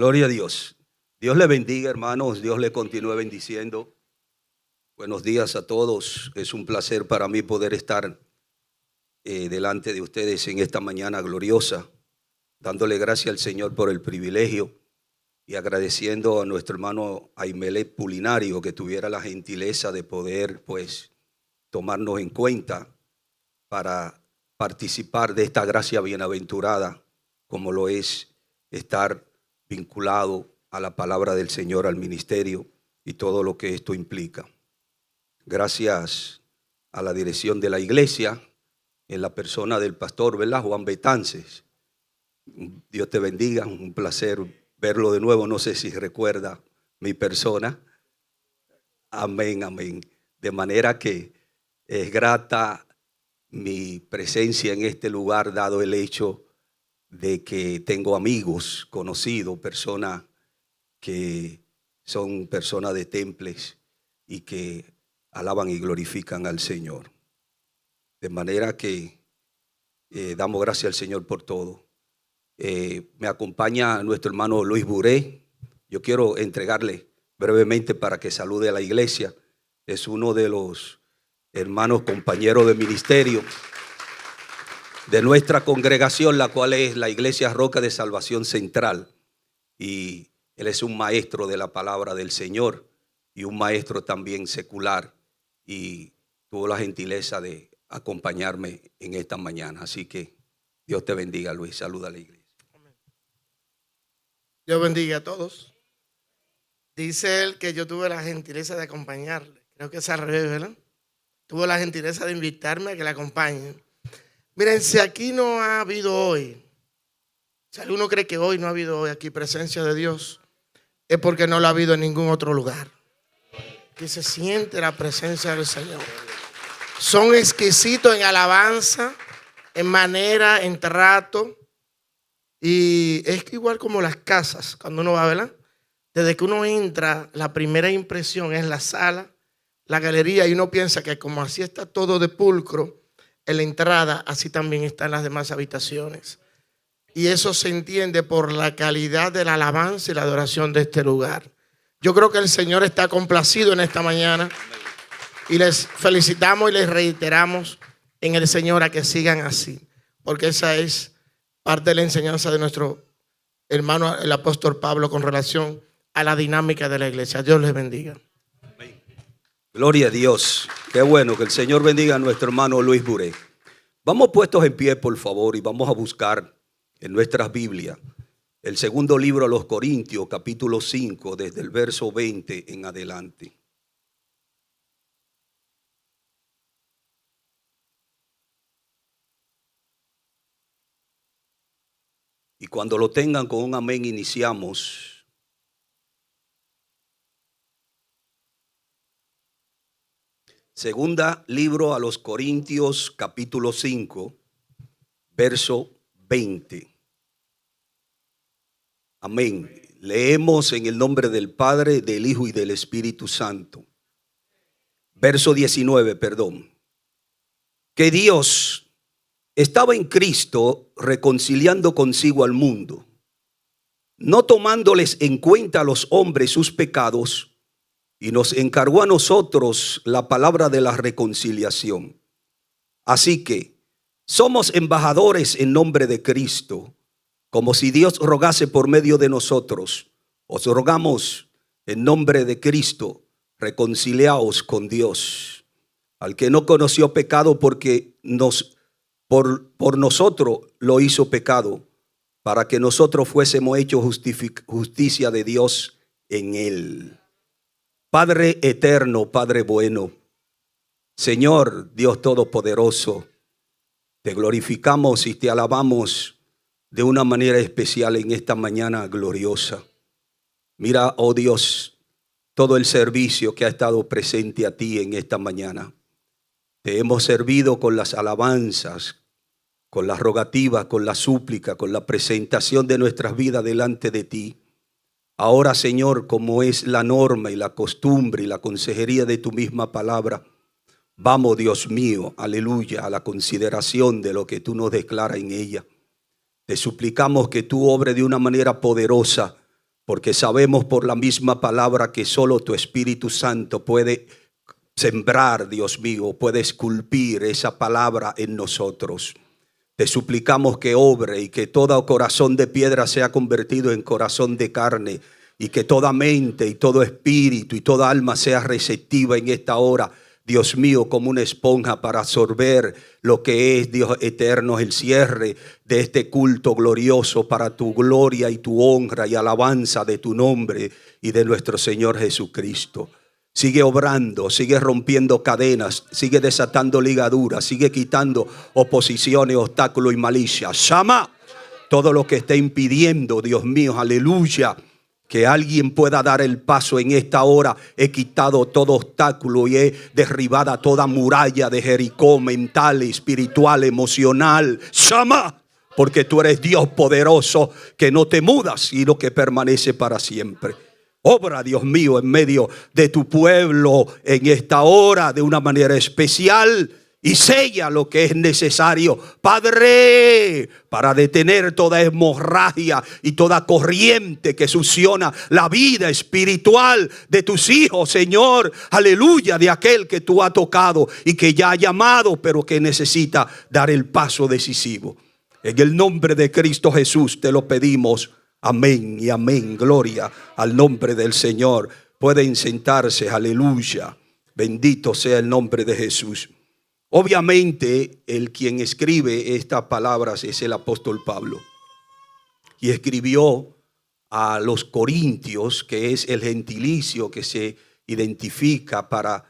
Gloria a Dios. Dios le bendiga, hermanos. Dios le continúe bendiciendo. Buenos días a todos. Es un placer para mí poder estar delante de ustedes en esta mañana gloriosa, dándole gracias al Señor por el privilegio y agradeciendo a nuestro hermano Aimelet Pulinario que tuviera la gentileza de poder tomarnos en cuenta para participar de esta gracia bienaventurada, como lo es estar vinculado a la palabra del Señor, al ministerio y todo lo que esto implica. Gracias a la dirección de la iglesia, en la persona del pastor, ¿verdad?, Juan Betances. Dios te bendiga, un placer verlo de nuevo. No sé si recuerda mi persona. Amén, amén. De manera que es grata mi presencia en este lugar, dado el hecho de que tengo amigos, conocidos, personas que son personas de temples y que alaban y glorifican al Señor. De manera que damos gracias al Señor por todo. Me acompaña nuestro hermano Luis Buré. Yo quiero entregarle brevemente para que salude a la iglesia. Es uno de los hermanos compañeros de ministerio de nuestra congregación, la cual es la Iglesia Roca de Salvación Central. Y él es un maestro de la palabra del Señor y un maestro también secular. Y tuvo la gentileza de acompañarme en esta mañana. Así que Dios te bendiga, Luis. Saluda a la iglesia. Dios bendiga a todos. Dice él que yo tuve la gentileza de acompañarle. Creo que es al revés, ¿verdad? Tuvo la gentileza de invitarme a que le acompañen. Miren, si aquí no ha habido hoy, si alguno cree que hoy no ha habido hoy aquí presencia de Dios, es porque no lo ha habido en ningún otro lugar. Que se siente la presencia del Señor. Son exquisitos en alabanza, en manera, en trato. Y es igual como las casas, cuando uno va, ¿verdad? Desde que uno entra, la primera impresión es la sala, la galería, y uno piensa que como así está todo de pulcro en la entrada, así también están las demás habitaciones. Y eso se entiende por la calidad de la alabanza y la adoración de este lugar. Yo creo que el Señor está complacido en esta mañana y les felicitamos y les reiteramos en el Señor a que sigan así, porque esa es parte de la enseñanza de nuestro hermano el apóstol Pablo con relación a la dinámica de la iglesia. Dios les bendiga. Amén. Gloria a Dios. Qué bueno que el Señor bendiga a nuestro hermano Luis Buré. Vamos puestos en pie, por favor, y vamos a buscar en nuestras Biblias el segundo libro a los Corintios, capítulo 5, desde el verso 20 en adelante. Y cuando lo tengan con un amén, iniciamos. Segunda libro a los Corintios, capítulo 5, verso 20. Amén. Leemos en el nombre del Padre, del Hijo y del Espíritu Santo. Verso 19, perdón. Que Dios estaba en Cristo reconciliando consigo al mundo, no tomándoles en cuenta a los hombres sus pecados, y nos encargó a nosotros la palabra de la reconciliación. Así que somos embajadores en nombre de Cristo, como si Dios rogase por medio de nosotros. Os rogamos en nombre de Cristo, reconciliaos con Dios. Al que no conoció pecado, porque por nosotros lo hizo pecado, para que nosotros fuésemos hechos justicia de Dios en él. Padre eterno, Padre bueno, Señor Dios todopoderoso, te glorificamos y te alabamos de una manera especial en esta mañana gloriosa. Mira, oh Dios, todo el servicio que ha estado presente a ti en esta mañana. Te hemos servido con las alabanzas, con las rogativas, con la súplica, con la presentación de nuestras vidas delante de ti. Ahora, Señor, como es la norma y la costumbre y la consejería de tu misma palabra, vamos, Dios mío, aleluya, a la consideración de lo que tú nos declaras en ella. Te suplicamos que tú obres de una manera poderosa porque sabemos por la misma palabra que solo tu Espíritu Santo puede sembrar, Dios mío, puede esculpir esa palabra en nosotros. Te suplicamos que obre y que todo corazón de piedra sea convertido en corazón de carne, y que toda mente y todo espíritu y toda alma sea receptiva en esta hora, Dios mío, como una esponja para absorber lo que es, Dios eterno, el cierre de este culto glorioso para tu gloria y tu honra y alabanza de tu nombre y de nuestro Señor Jesucristo. Sigue obrando, sigue rompiendo cadenas, sigue desatando ligaduras, sigue quitando oposiciones, obstáculos y malicia. Llama todo lo que esté impidiendo, Dios mío, aleluya, que alguien pueda dar el paso en esta hora. He quitado todo obstáculo y he derribado toda muralla de Jericó, mental, espiritual, emocional. Llama, porque tú eres Dios poderoso, que no te mudas, sino que permanece para siempre. Obra, Dios mío, en medio de tu pueblo en esta hora de una manera especial, y sella lo que es necesario, Padre, para detener toda hemorragia y toda corriente que succiona la vida espiritual de tus hijos, Señor. Aleluya, de aquel que tú has tocado y que ya ha llamado, pero que necesita dar el paso decisivo. En el nombre de Cristo Jesús te lo pedimos. Amén y amén. Gloria al nombre del Señor. Pueden sentarse. Aleluya. Bendito sea el nombre de Jesús. Obviamente, el quien escribe estas palabras es el apóstol Pablo. Y escribió a los corintios, que es el gentilicio que se identifica para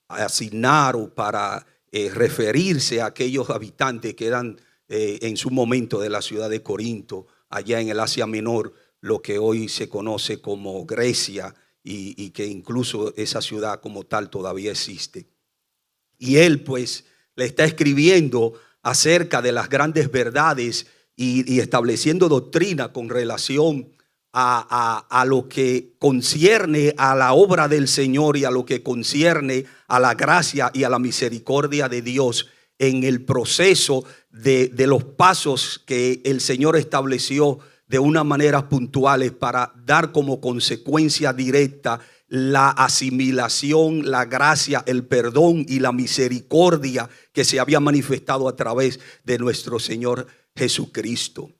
asignar o para referirse a aquellos habitantes que eran en su momento de la ciudad de Corinto, allá en el Asia Menor, lo que hoy se conoce como Grecia, y que incluso esa ciudad como tal todavía existe. Y él pues le está escribiendo acerca de las grandes verdades y estableciendo doctrina con relación a lo que concierne a la obra del Señor y a lo que concierne a la gracia y a la misericordia de Dios en el proceso de los pasos que el Señor estableció de una manera puntuales para dar como consecuencia directa la asimilación, la gracia, el perdón y la misericordia que se había manifestado a través de nuestro Señor Jesucristo.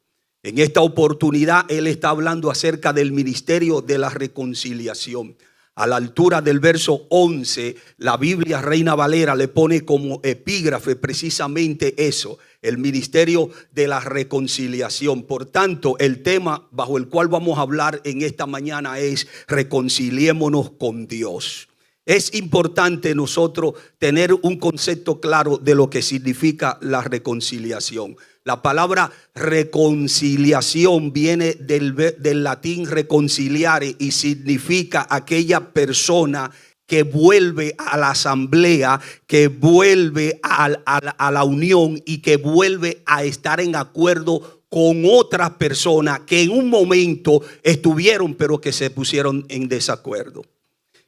En esta oportunidad él está hablando acerca del ministerio de la reconciliación. A la altura del verso 11, la Biblia Reina Valera le pone como epígrafe precisamente eso, el ministerio de la reconciliación. Por tanto, el tema bajo el cual vamos a hablar en esta mañana es reconciliémonos con Dios. Es importante nosotros tener un concepto claro de lo que significa la reconciliación. La palabra reconciliación viene del latín reconciliare y significa aquella persona que vuelve a la asamblea, que vuelve a la unión y que vuelve a estar en acuerdo con otras personas que en un momento estuvieron pero que se pusieron en desacuerdo.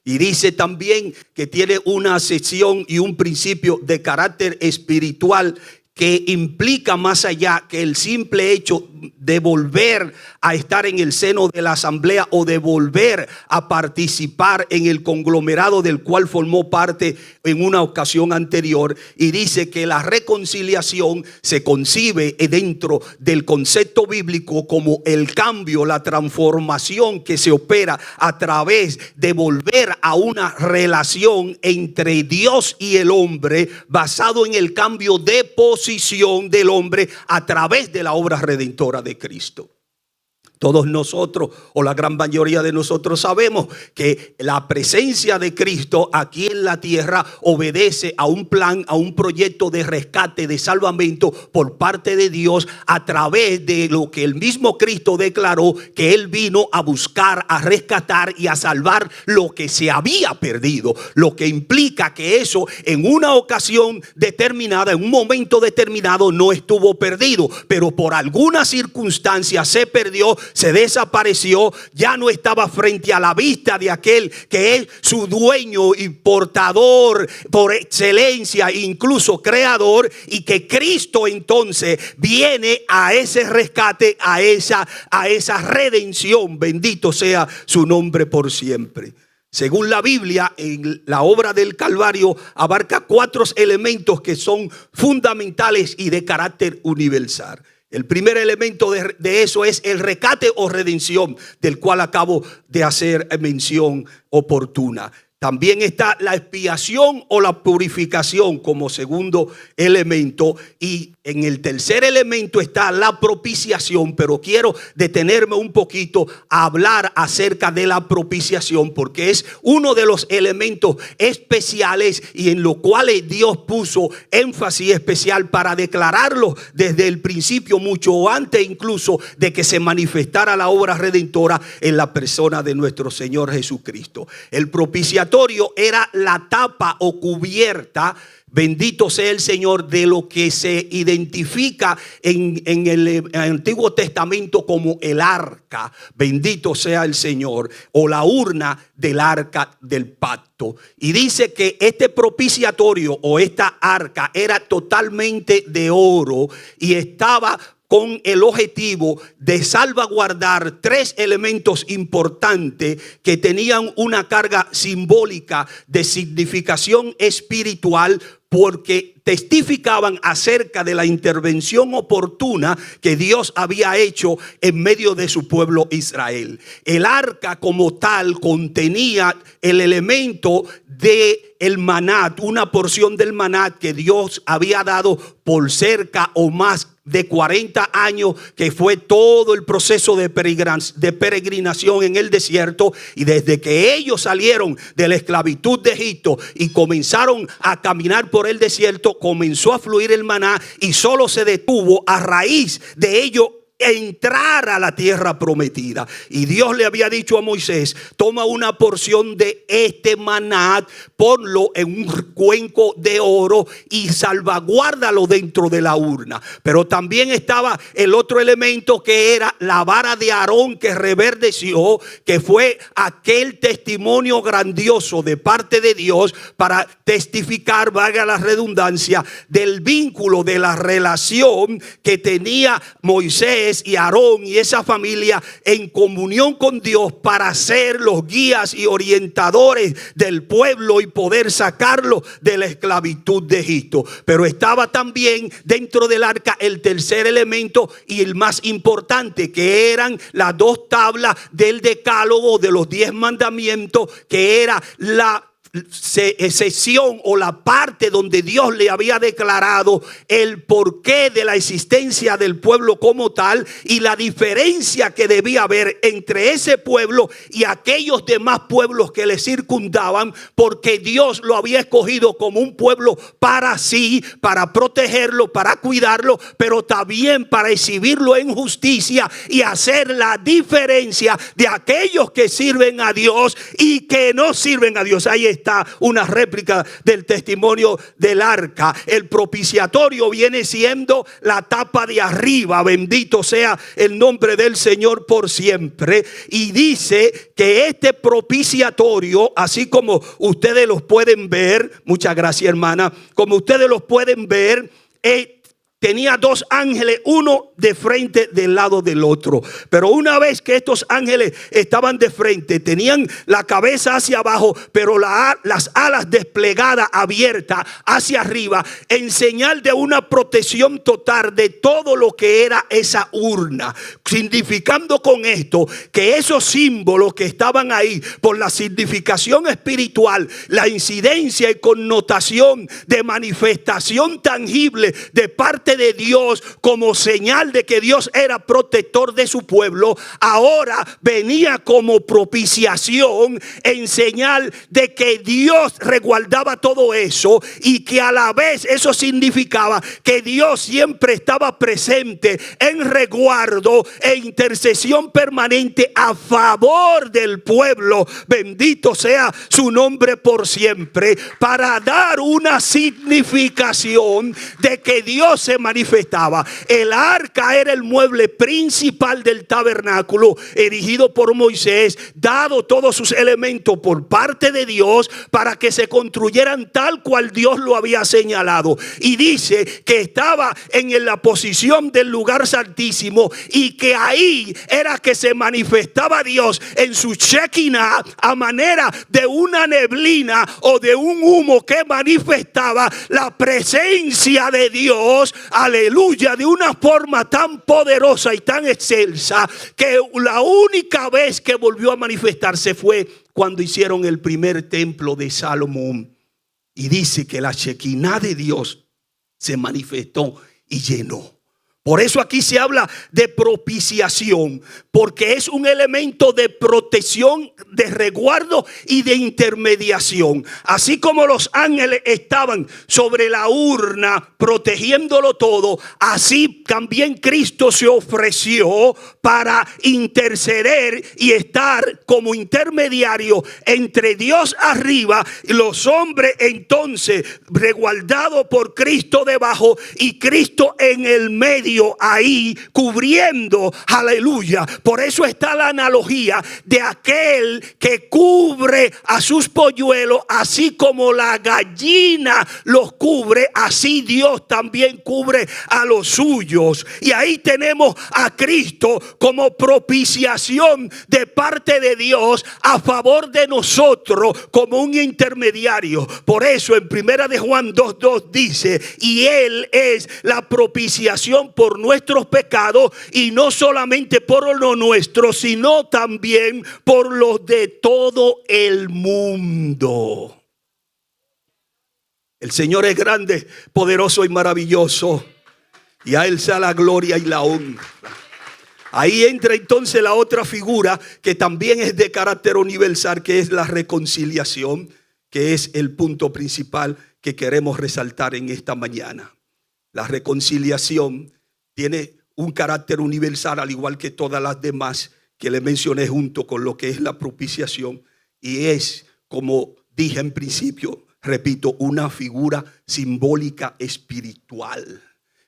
Y dice también que tiene una sección y un principio de carácter espiritual que implica más allá que el simple hecho de volver a estar en el seno de la asamblea o de volver a participar en el conglomerado del cual formó parte en una ocasión anterior. Y dice que la reconciliación se concibe dentro del concepto bíblico como el cambio, la transformación que se opera a través de volver a una relación entre Dios y el hombre basado en el cambio de posición del hombre a través de la obra redentora de Cristo. Todos nosotros, o la gran mayoría de nosotros, sabemos que la presencia de Cristo aquí en la tierra obedece a un plan, a un proyecto de rescate, de salvamento por parte de Dios a través de lo que el mismo Cristo declaró que Él vino a buscar, a rescatar y a salvar lo que se había perdido. Lo que implica que eso en una ocasión determinada, en un momento determinado no estuvo perdido, pero por alguna circunstancia se perdió se desapareció, ya no estaba frente a la vista de aquel que es su dueño y portador por excelencia, incluso creador, y que Cristo entonces viene a ese rescate, a esa redención. Bendito sea su nombre por siempre. Según la Biblia, en la obra del Calvario abarca 4 elementos que son fundamentales y de carácter universal. El primer elemento de eso es el rescate o redención, del cual acabo de hacer mención oportuna. También está la expiación o la purificación como segundo elemento. Y en el tercer elemento está la propiciación. Pero quiero detenerme un poquito a hablar acerca de la propiciación, porque es uno de los elementos especiales y en los cuales Dios puso énfasis especial para declararlo desde el principio, mucho antes incluso de que se manifestara la obra redentora en la persona de nuestro Señor Jesucristo. El propiciatorio era la tapa o cubierta, bendito sea el Señor, de lo que se identifica en el Antiguo Testamento como el arca, bendito sea el Señor, o la urna del arca del pacto. Y dice que este propiciatorio o esta arca era totalmente de oro y estaba con el objetivo de salvaguardar 3 elementos importantes que tenían una carga simbólica de significación espiritual, porque testificaban acerca de la intervención oportuna que Dios había hecho en medio de su pueblo Israel. El arca como tal contenía el elemento de el maná, una porción del maná que Dios había dado por cerca o más de 40 años, que fue todo el proceso de peregrinación en el desierto. Y desde que ellos salieron de la esclavitud de Egipto y comenzaron a caminar por el desierto, comenzó a fluir el maná y solo se detuvo a raíz de ello entrar a la tierra prometida. Y Dios le había dicho a Moisés: toma una porción de este maná, ponlo en un cuenco de oro y salvaguárdalo dentro de la urna. Pero también estaba el otro elemento, que era la vara de Aarón que reverdeció, que fue aquel testimonio grandioso de parte de Dios para testificar, valga la redundancia, del vínculo, de la relación que tenía Moisés y Aarón y esa familia en comunión con Dios para ser los guías y orientadores del pueblo y poder sacarlo de la esclavitud de Egipto. Pero estaba también dentro del arca el tercer elemento y el más importante, que eran las 2 tablas del decálogo, de los 10 mandamientos, que era la sección o la parte donde Dios le había declarado el porqué de la existencia del pueblo como tal y la diferencia que debía haber entre ese pueblo y aquellos demás pueblos que le circundaban, porque Dios lo había escogido como un pueblo para sí, para protegerlo, para cuidarlo, pero también para exhibirlo en justicia y hacer la diferencia de aquellos que sirven a Dios y que no sirven a Dios. Ahí está una réplica del testimonio del arca. El propiciatorio viene siendo la tapa de arriba, bendito sea el nombre del Señor por siempre. Y dice que este propiciatorio, así como ustedes los pueden ver, muchas gracias hermana, como ustedes los pueden ver, tenía 2 ángeles, uno de frente del lado del otro. Pero una vez que estos ángeles estaban de frente, tenían la cabeza hacia abajo, pero las alas desplegadas, abiertas hacia arriba, en señal de una protección total de todo lo que era esa urna. Significando con esto que esos símbolos que estaban ahí, por la significación espiritual, la incidencia y connotación de manifestación tangible de parte de Dios, como señal de que Dios era protector de su pueblo, ahora venía como propiciación, en señal de que Dios resguardaba todo eso y que a la vez eso significaba que Dios siempre estaba presente en resguardo e intercesión permanente a favor del pueblo. Bendito sea su nombre por siempre, para dar una significación de que Dios se se manifestaba. El arca era el mueble principal del tabernáculo, erigido por Moisés, dado todos sus elementos por parte de Dios para que se construyeran tal cual Dios lo había señalado. Y dice que estaba en la posición del lugar santísimo y que ahí era que se manifestaba Dios en su Shekinah a manera de una neblina o de un humo que manifestaba la presencia de Dios, aleluya, de una forma tan poderosa y tan excelsa que la única vez que volvió a manifestarse fue cuando hicieron el primer templo de Salomón. Y dice que la Shekinah de Dios se manifestó y llenó. Por eso aquí se habla de propiciación, porque es un elemento de protección, de resguardo y de intermediación. Así como los ángeles estaban sobre la urna protegiéndolo todo, así también Cristo se ofreció para interceder y estar como intermediario entre Dios arriba y los hombres, entonces resguardados por Cristo debajo y Cristo en el medio, ahí cubriendo, aleluya. Por eso está la analogía de aquel que cubre a sus polluelos, así como la gallina los cubre, así Dios también cubre a los suyos. Y ahí tenemos a Cristo como propiciación de parte de Dios a favor de nosotros como un intermediario. Por eso en Primera de Juan 2:2 dice: y Él es la propiciación por nuestros pecados, y no solamente por los nuestros, sino también por los de todo el mundo. El Señor es grande, poderoso y maravilloso, y a Él sea la gloria y la honra. Ahí entra entonces la otra figura que también es de carácter universal, que es la reconciliación, que es el punto principal que queremos resaltar en esta mañana. La reconciliación tiene un carácter universal, al igual que todas las demás que le mencioné junto con lo que es la propiciación. Y es, como dije en principio, repito, una figura simbólica espiritual.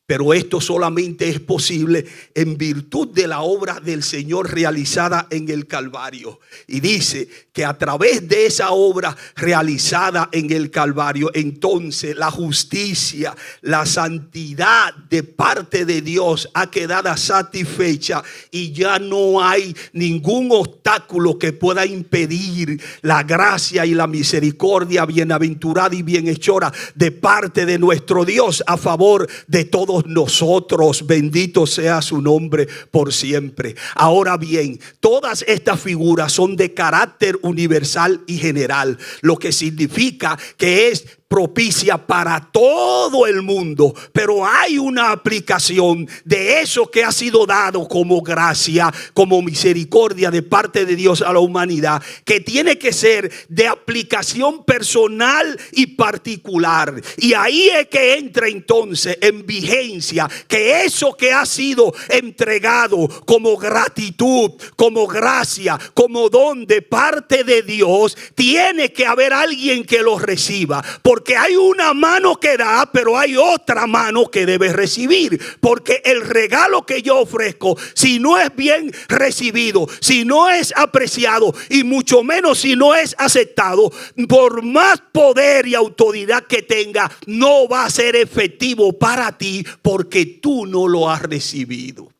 Pero esto solamente es posible en virtud de la obra del Señor realizada en el Calvario. Y dice que a través de esa obra realizada en el Calvario, entonces la justicia, la santidad de parte de Dios ha quedado satisfecha y ya no hay ningún obstáculo que pueda impedir la gracia y la misericordia bienaventurada y bienhechora de parte de nuestro Dios a favor de todos nosotros. Bendito sea su nombre por siempre. Ahora bien, todas estas figuras son de carácter universal y general, lo que significa que es propicia para todo el mundo, pero hay una aplicación de eso que ha sido dado como gracia, como misericordia de parte de Dios a la humanidad, que tiene que ser de aplicación personal y particular. Y ahí es que entra entonces en vigencia que eso que ha sido entregado como gratitud, como gracia, como don de parte de Dios, tiene que haber alguien que lo reciba. Porque hay una mano que da, pero hay otra mano que debe recibir. Porque el regalo que yo ofrezco, si no es bien recibido, si no es apreciado y mucho menos si no es aceptado, por más poder y autoridad que tenga, no va a ser efectivo para ti porque tú no lo has recibido.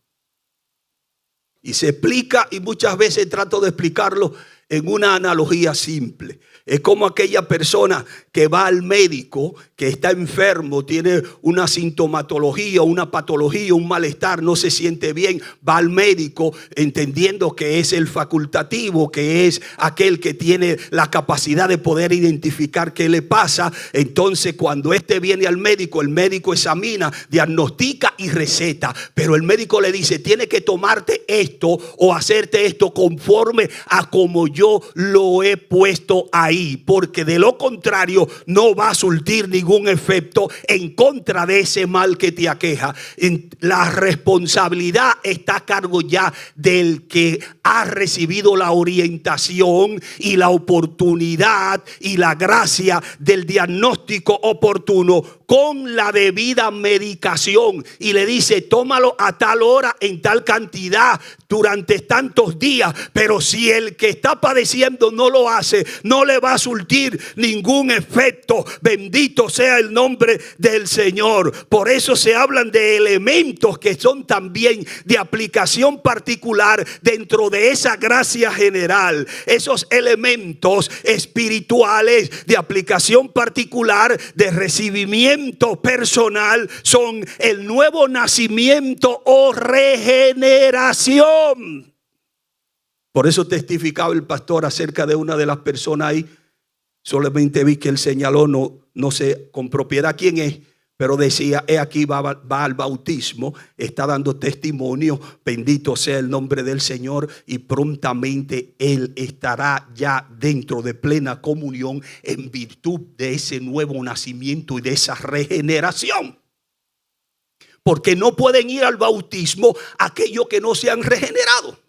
Y se explica, y muchas veces trato de explicarlo en una analogía simple. Es como aquella persona que va al médico, que está enfermo, tiene una sintomatología, una patología, un malestar, no se siente bien, va al médico entendiendo que es el facultativo, que es aquel que tiene la capacidad de poder identificar qué le pasa. Entonces cuando éste viene al médico, el médico examina, diagnostica y receta, pero el médico le dice: tiene que tomarte esto o hacerte esto conforme a como yo lo he puesto ahí ahí, porque de lo contrario no va a surtir ningún efecto en contra de ese mal que te aqueja. La responsabilidad está a cargo ya del que ha recibido la orientación y la oportunidad y la gracia del diagnóstico oportuno con la debida medicación, y le dice: tómalo a tal hora, en tal cantidad, durante tantos días. Pero si el que está padeciendo no lo hace, no le va a surtir ningún efecto. Bendito sea el nombre del Señor. Por eso se hablan de elementos que son también de aplicación particular dentro de esa gracia general. Esos elementos espirituales de aplicación particular, de recibimiento personal, son el nuevo nacimiento o regeneración. Por eso testificaba el pastor acerca de una de las personas ahí. Solamente vi que él señaló, no sé con propiedad quién es, pero decía: he aquí va al bautismo, está dando testimonio, bendito sea el nombre del Señor, y prontamente él estará ya dentro de plena comunión en virtud de ese nuevo nacimiento y de esa regeneración. Porque no pueden ir al bautismo aquellos que no se han regenerado,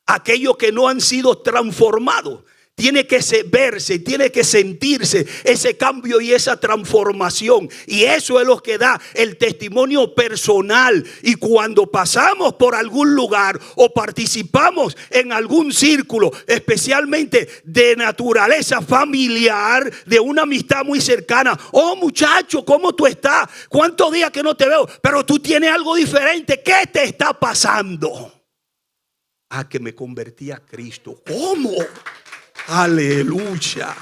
aquellos que no han sido transformados. Tiene que verse, tiene que sentirse ese cambio y esa transformación. Y eso es lo que da el testimonio personal. Y cuando pasamos por algún lugar o participamos en algún círculo, especialmente de naturaleza familiar, de una amistad muy cercana: oh muchacho, ¿cómo tú estás? ¿Cuántos días que no te veo? Pero tú tienes algo diferente. ¿Qué te está pasando? Ah, que me convertí a Cristo. ¿Cómo? Aleluya.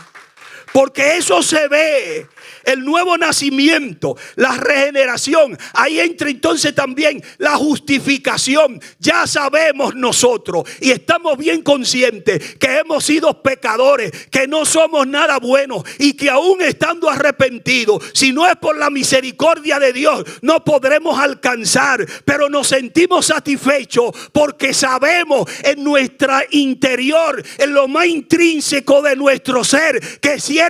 Porque eso se ve, el nuevo nacimiento, la regeneración. Ahí entra entonces también la justificación. Ya sabemos nosotros y estamos bien conscientes que hemos sido pecadores, que no somos nada buenos, y que aún estando arrepentidos, si no es por la misericordia de Dios, no podremos alcanzar. Pero nos sentimos satisfechos porque sabemos en nuestra interior, en lo más intrínseco de nuestro ser, que ciertamente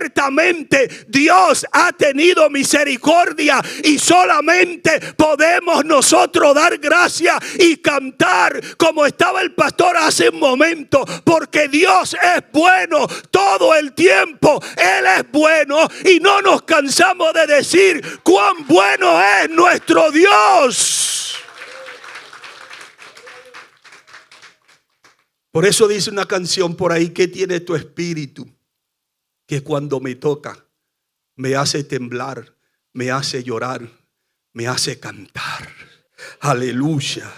Dios ha tenido misericordia, y solamente podemos nosotros dar gracias y cantar como estaba el pastor hace un momento, porque Dios es bueno todo el tiempo. Él es bueno y no nos cansamos de decir cuán bueno es nuestro Dios. Por eso dice una canción por ahí: ¿qué tiene tu espíritu que cuando me toca me hace temblar, me hace llorar, me hace cantar? Aleluya.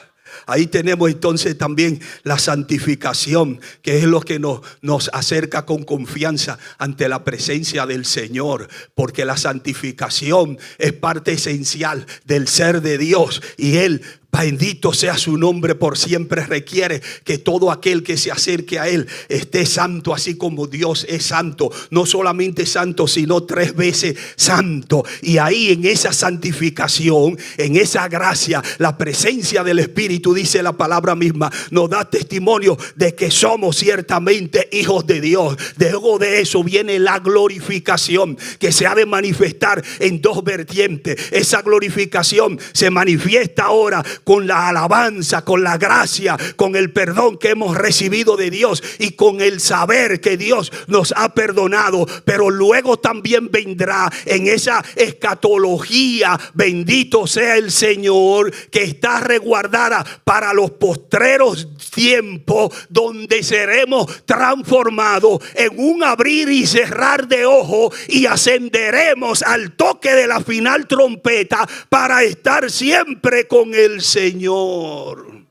Ahí tenemos entonces también la santificación, que es lo que nos acerca con confianza ante la presencia del Señor. Porque la santificación es parte esencial del ser de Dios, y Él, bendito sea su nombre por siempre, requiere que todo aquel que se acerque a Él esté santo, así como Dios es santo. No solamente santo, sino 3 veces santo. Y ahí, en esa santificación, en esa gracia, la presencia del Espíritu, dice la palabra misma, nos da testimonio de que somos ciertamente hijos de Dios. Luego de eso viene la glorificación, que se ha de manifestar en 2 vertientes. Esa glorificación se manifiesta ahora con la alabanza, con la gracia, con el perdón que hemos recibido de Dios y con el saber que Dios nos ha perdonado. Pero luego también vendrá en esa escatología, bendito sea el Señor, que está resguardada para los postreros tiempos, donde seremos transformados en un abrir y cerrar de ojos, y ascenderemos al toque de la final trompeta para estar siempre con el Señor.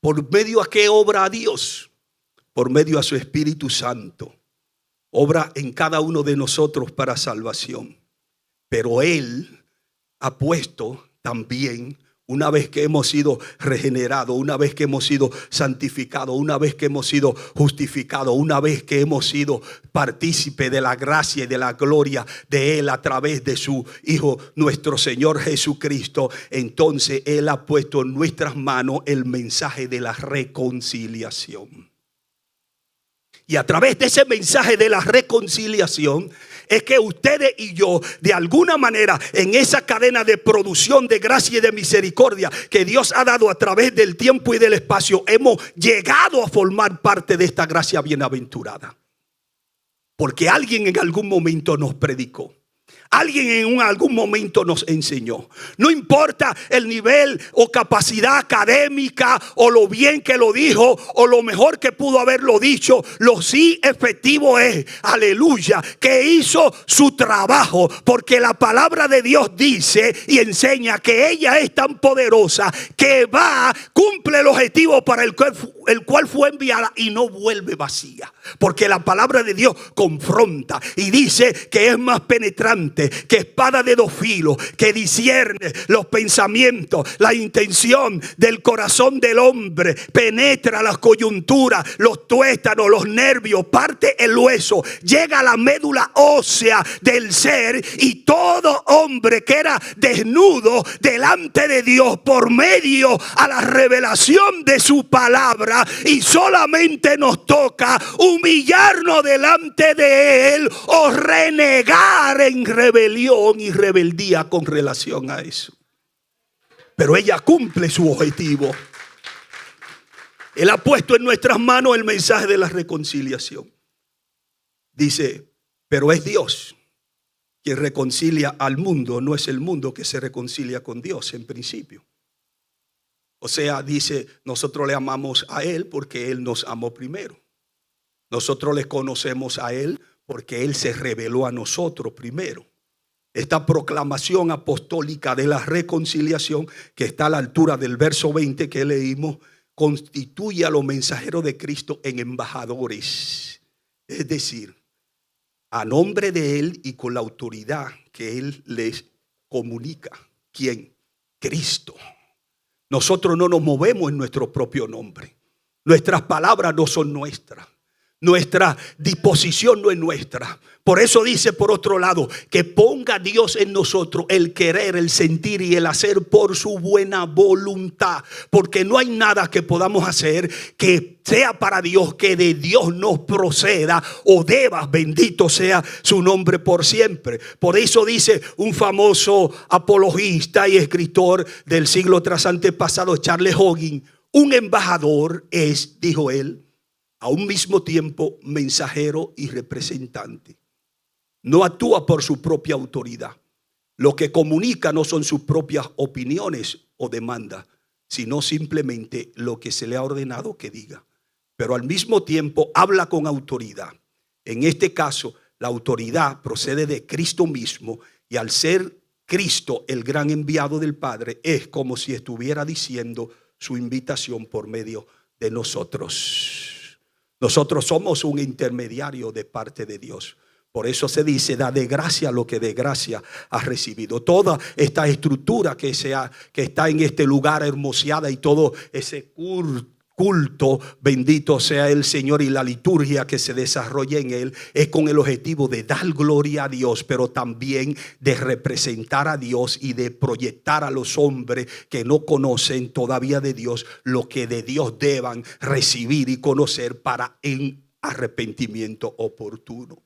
¿Por medio a qué obra Dios? Por medio a su Espíritu Santo. Obra en cada uno de nosotros para salvación. Pero Él ha puesto también, una vez que hemos sido regenerados, una vez que hemos sido santificados, una vez que hemos sido justificados, una vez que hemos sido partícipe de la gracia y de la gloria de Él a través de su Hijo, nuestro Señor Jesucristo, entonces Él ha puesto en nuestras manos el mensaje de la reconciliación. Y a través de ese mensaje de la reconciliación es que ustedes y yo, de alguna manera, en esa cadena de producción de gracia y de misericordia que Dios ha dado a través del tiempo y del espacio, hemos llegado a formar parte de esta gracia bienaventurada. Porque alguien en algún momento nos predicó. Alguien en algún momento nos enseñó. No importa el nivel o capacidad académica o lo bien que lo dijo o lo mejor que pudo haberlo dicho. Lo sí efectivo es, aleluya, que hizo su trabajo. Porque la palabra de Dios dice y enseña que ella es tan poderosa que va, cumple el objetivo para el cual fue enviada y no vuelve vacía. Porque la palabra de Dios confronta y dice que es más penetrante que espada de dos filos, que discierne los pensamientos, la intención del corazón del hombre, penetra las coyunturas, los tuétanos, los nervios, parte el hueso, llega a la médula ósea del ser, y todo hombre que era desnudo delante de Dios por medio a la revelación de su palabra, y solamente nos toca humillarnos delante de Él o renegar en rebelión y rebeldía con relación a eso. Pero ella cumple su objetivo. Él ha puesto en nuestras manos el mensaje de la reconciliación. Dice, pero es Dios quien reconcilia al mundo, no es el mundo que se reconcilia con Dios en principio. O sea, dice, nosotros le amamos a Él porque Él nos amó primero. Nosotros le conocemos a Él porque Él se reveló a nosotros primero. Esta proclamación apostólica de la reconciliación, que está a la altura del verso 20 que leímos, constituye a los mensajeros de Cristo en embajadores. Es decir, a nombre de Él y con la autoridad que Él les comunica. ¿Quién? Cristo. Nosotros no nos movemos en nuestro propio nombre. Nuestras palabras no son nuestras. Nuestra disposición no es nuestra. Por eso dice, por otro lado, que ponga Dios en nosotros el querer, el sentir y el hacer por su buena voluntad. Porque no hay nada que podamos hacer que sea para Dios, que de Dios nos proceda o deba, bendito sea su nombre por siempre. Por eso dice un famoso apologista y escritor del siglo tras antepasado, Charles Hodgkin, un embajador es, dijo él, a un mismo tiempo mensajero y representante. No actúa por su propia autoridad. Lo que comunica no son sus propias opiniones o demandas, sino simplemente lo que se le ha ordenado que diga. Pero al mismo tiempo habla con autoridad. En este caso, la autoridad procede de Cristo mismo, y al ser Cristo el gran enviado del Padre, es como si estuviera diciendo su invitación por medio de nosotros. Nosotros somos un intermediario de parte de Dios. Por eso se dice, da de gracia lo que de gracia has recibido. Toda esta estructura que está en este lugar hermoseada, y todo ese culto, bendito sea el Señor, y la liturgia que se desarrolla en él, es con el objetivo de dar gloria a Dios, pero también de representar a Dios y de proyectar a los hombres que no conocen todavía de Dios lo que de Dios deban recibir y conocer para en arrepentimiento oportuno.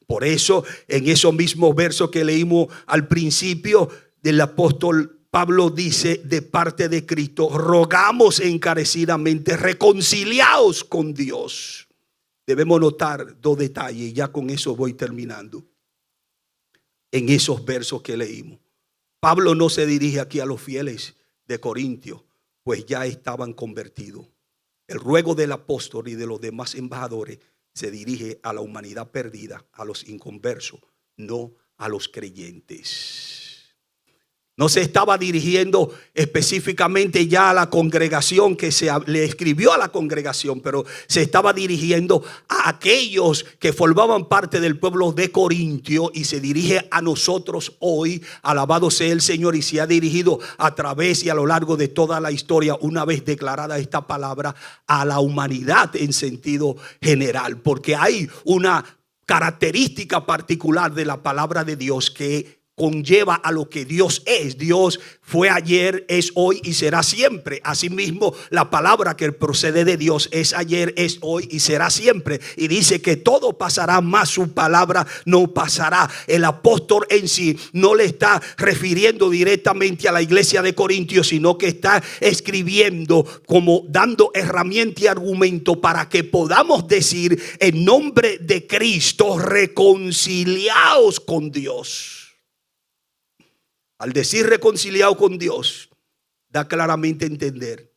Por eso, en esos mismos versos que leímos al principio, del apóstol Pablo dice de parte de Cristo, rogamos encarecidamente, reconciliaos con Dios. Debemos notar dos detalles, y ya con eso voy terminando. En esos versos que leímos, Pablo no se dirige aquí a los fieles de Corintio, pues ya estaban convertidos. El ruego del apóstol y de los demás embajadores se dirige a la humanidad perdida, a los inconversos, no a los creyentes. No se estaba dirigiendo específicamente ya a la congregación que le escribió a la congregación, pero se estaba dirigiendo a aquellos que formaban parte del pueblo de Corintio, y se dirige a nosotros hoy. Alabado sea el Señor, y se ha dirigido a través y a lo largo de toda la historia, una vez declarada esta palabra, a la humanidad en sentido general, porque hay una característica particular de la palabra de Dios que conlleva a lo que Dios es. Dios fue ayer, es hoy y será siempre. Asimismo, la palabra que procede de Dios es ayer, es hoy y será siempre. Y dice que todo pasará, mas su palabra no pasará. El apóstol en sí no le está refiriendo directamente a la iglesia de Corintios, sino que está escribiendo como dando herramienta y argumento para que podamos decir en nombre de Cristo, reconciliaos con Dios. Al decir reconciliado con Dios, da claramente a entender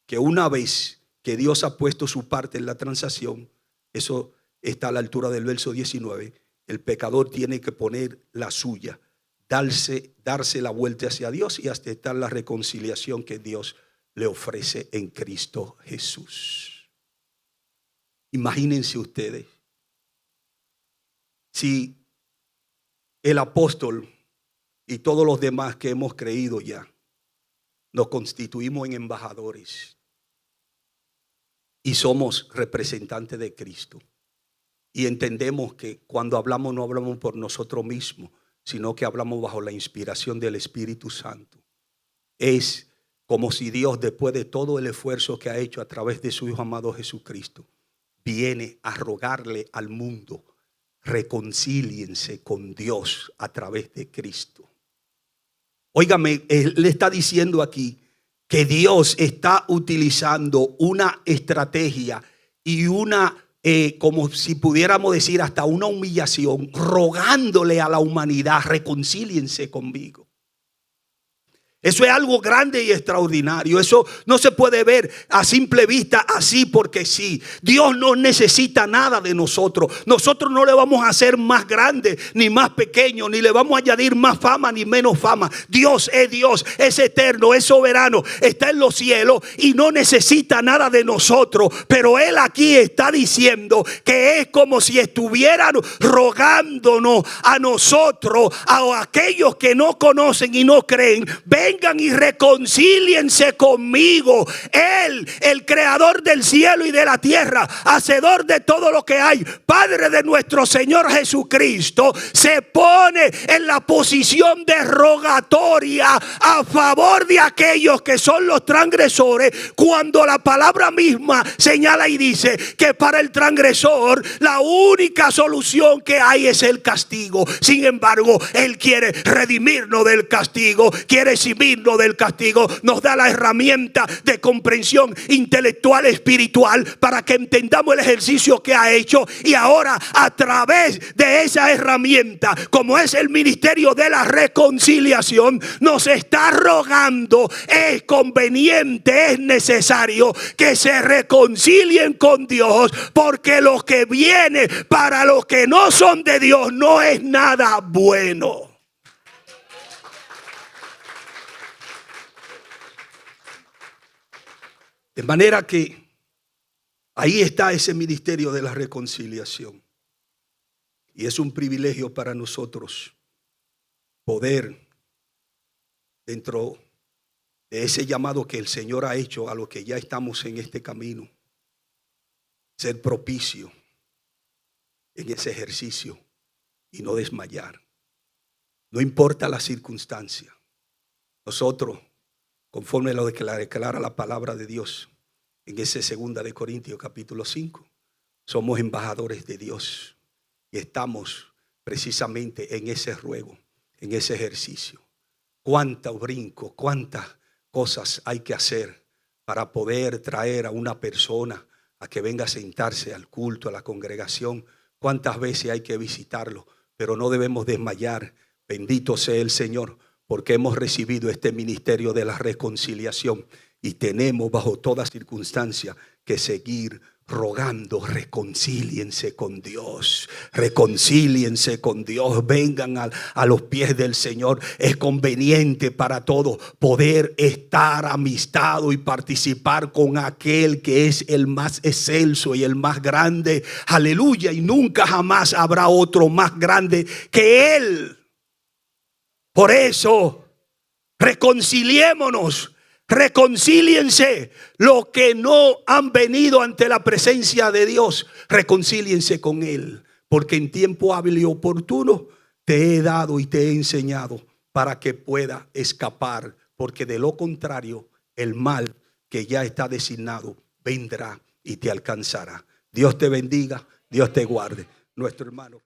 que una vez que Dios ha puesto su parte en la transacción, eso está a la altura del verso 19, el pecador tiene que poner la suya, darse la vuelta hacia Dios y aceptar la reconciliación que Dios le ofrece en Cristo Jesús. Imagínense ustedes, si el apóstol y todos los demás que hemos creído ya nos constituimos en embajadores y somos representantes de Cristo, y entendemos que cuando hablamos no hablamos por nosotros mismos, sino que hablamos bajo la inspiración del Espíritu Santo. Es como si Dios, después de todo el esfuerzo que ha hecho a través de su Hijo amado Jesucristo, viene a rogarle al mundo: reconcíliense con Dios a través de Cristo. Óigame, él le está diciendo aquí que Dios está utilizando una estrategia y una, como si pudiéramos decir, hasta una humillación, rogándole a la humanidad: reconcíliense conmigo. Eso es algo grande y extraordinario. Eso no se puede ver a simple vista así porque sí. Dios no necesita nada de nosotros. Nosotros no le vamos a hacer más grande ni más pequeño, ni le vamos a añadir más fama ni menos fama. Dios, es eterno, es soberano, está en los cielos y no necesita nada de nosotros. Pero Él aquí está diciendo que es como si estuvieran rogándonos a nosotros, a aquellos que no conocen y no creen: vengan y reconcíliense conmigo. Él, el creador del cielo y de la tierra, hacedor de todo lo que hay, Padre de nuestro Señor Jesucristo, se pone en la posición de rogatoria a favor de aquellos que son los transgresores, cuando la palabra misma señala y dice que para el transgresor la única solución que hay es el castigo. Sin embargo, Él quiere redimirnos del castigo, quiere exhibirnos del castigo, nos da la herramienta de comprensión intelectual, espiritual, para que entendamos el ejercicio que ha hecho. Y ahora, a través de esa herramienta, como es el ministerio de la reconciliación, nos está rogando: es conveniente, es necesario que se reconcilien con Dios, porque lo que viene para los que no son de Dios no es nada bueno. De manera que ahí está ese ministerio de la reconciliación. Y es un privilegio para nosotros poder, dentro de ese llamado que el Señor ha hecho a los que ya estamos en este camino, ser propicio en ese ejercicio y no desmayar. No importa la circunstancia. Nosotros, conforme a lo que declara la palabra de Dios en ese 2 de Corintios capítulo 5, somos embajadores de Dios y estamos precisamente en ese ruego, en ese ejercicio. Cuántos brincos, cuántas cosas hay que hacer para poder traer a una persona a que venga a sentarse al culto, a la congregación. Cuántas veces hay que visitarlo, pero no debemos desmayar. Bendito sea el Señor, porque hemos recibido este ministerio de la reconciliación y tenemos bajo toda circunstancia que seguir rogando: reconcíliense con Dios, reconcíliense con Dios, vengan a los pies del Señor. Es conveniente para todos poder estar amistado y participar con aquel que es el más excelso y el más grande. Aleluya, y nunca jamás habrá otro más grande que Él. Por eso, reconciliémonos, reconcíliense. Los que no han venido ante la presencia de Dios, reconcíliense con Él, porque en tiempo hábil y oportuno te he dado y te he enseñado para que pueda escapar, porque de lo contrario el mal que ya está designado vendrá y te alcanzará. Dios te bendiga, Dios te guarde. Nuestro hermano.